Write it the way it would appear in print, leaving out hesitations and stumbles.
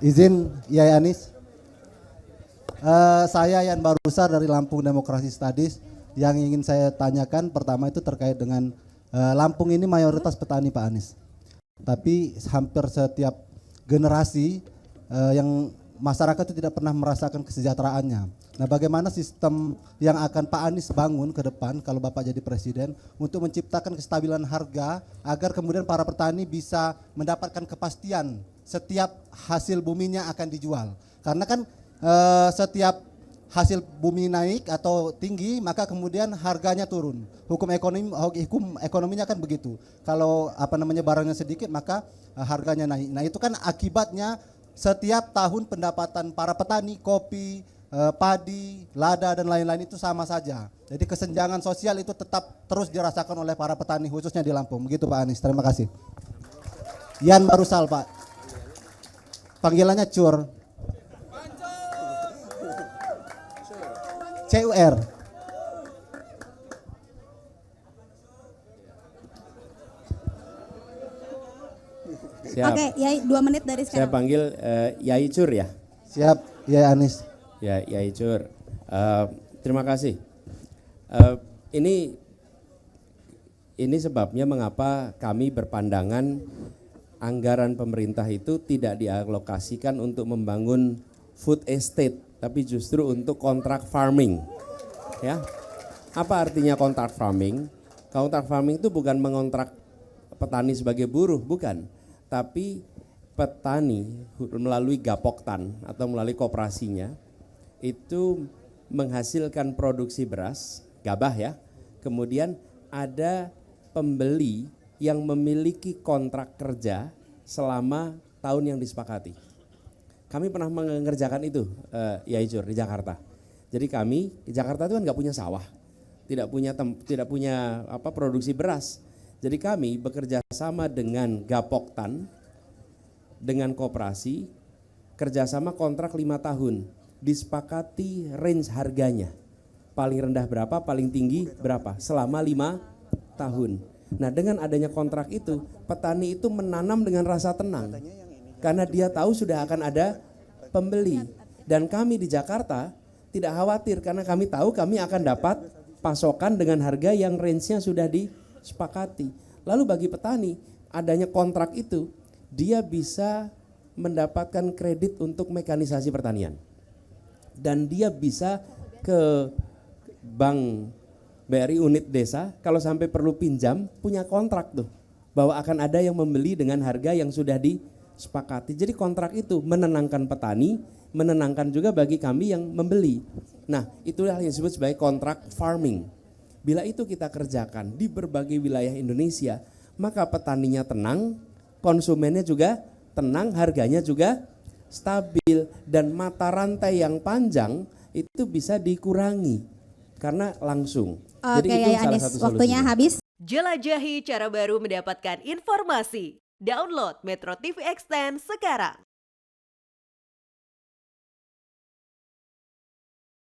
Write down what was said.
Izin Yai Anis. Saya Yan Barusar dari Lampung Demokrasi Studies. Yang ingin saya tanyakan pertama itu terkait dengan Lampung ini mayoritas petani Pak Anies. Tapi hampir setiap generasi yang masyarakat itu tidak pernah merasakan kesejahteraannya. Nah, bagaimana sistem yang akan Pak Anies bangun ke depan kalau Bapak jadi presiden untuk menciptakan kestabilan harga agar kemudian para petani bisa mendapatkan kepastian setiap hasil buminya akan dijual. Karena kan setiap hasil bumi naik atau tinggi maka kemudian harganya turun. Hukum ekonominya kan begitu. Kalau barangnya sedikit maka harganya naik. Nah, itu kan akibatnya setiap tahun pendapatan para petani kopi, padi, lada dan lain-lain itu sama saja. Jadi kesenjangan sosial itu tetap terus dirasakan oleh para petani khususnya di Lampung. Begitu Pak Anies. Terima kasih. Yan Barusal Pak. Panggilannya Cur. CUR. Siap. Oke, Yai 2 menit dari sekarang. Saya panggil Yai Cur ya. Siap, Yai Anis. Ya, Yai Cur. Terima kasih. Ini sebabnya mengapa kami berpandangan anggaran pemerintah itu tidak dialokasikan untuk membangun food estate, tapi justru untuk kontrak farming. Ya, apa artinya kontrak farming? Kontrak farming itu bukan mengontrak petani sebagai buruh, bukan. Tapi petani melalui Gapoktan atau melalui koperasinya itu menghasilkan produksi beras, gabah ya. Kemudian ada pembeli yang memiliki kontrak kerja selama tahun yang disepakati. Kami pernah mengerjakan itu, Yai Cur, di Jakarta. Jadi kami di Jakarta itu kan nggak punya sawah, tidak punya produksi beras. Jadi kami bekerja sama dengan Gapoktan, dengan koperasi, kerjasama kontrak 5 tahun, disepakati range harganya. Paling rendah berapa, paling tinggi berapa, selama 5 tahun. Nah, dengan adanya kontrak itu, petani itu menanam dengan rasa tenang. Karena dia tahu sudah akan ada pembeli. Dan kami di Jakarta tidak khawatir karena kami tahu kami akan dapat pasokan dengan harga yang range-nya sudah disepakati. Lalu bagi petani, adanya kontrak itu, dia bisa mendapatkan kredit untuk mekanisasi pertanian. Dan dia bisa ke bank BRI unit desa, kalau sampai perlu pinjam, punya kontrak tuh. Bahwa akan ada yang membeli dengan harga yang sudah disepakati. Jadi kontrak itu menenangkan petani, menenangkan juga bagi kami yang membeli. Nah, itulah yang disebut sebagai kontrak farming. Bila itu kita kerjakan di berbagai wilayah Indonesia, maka petaninya tenang, konsumennya juga tenang, harganya juga stabil, dan mata rantai yang panjang itu bisa dikurangi karena langsung. Oke, Yai Anis, waktunya habis. Jelajahi cara baru mendapatkan informasi. Download Metro TV Extend sekarang.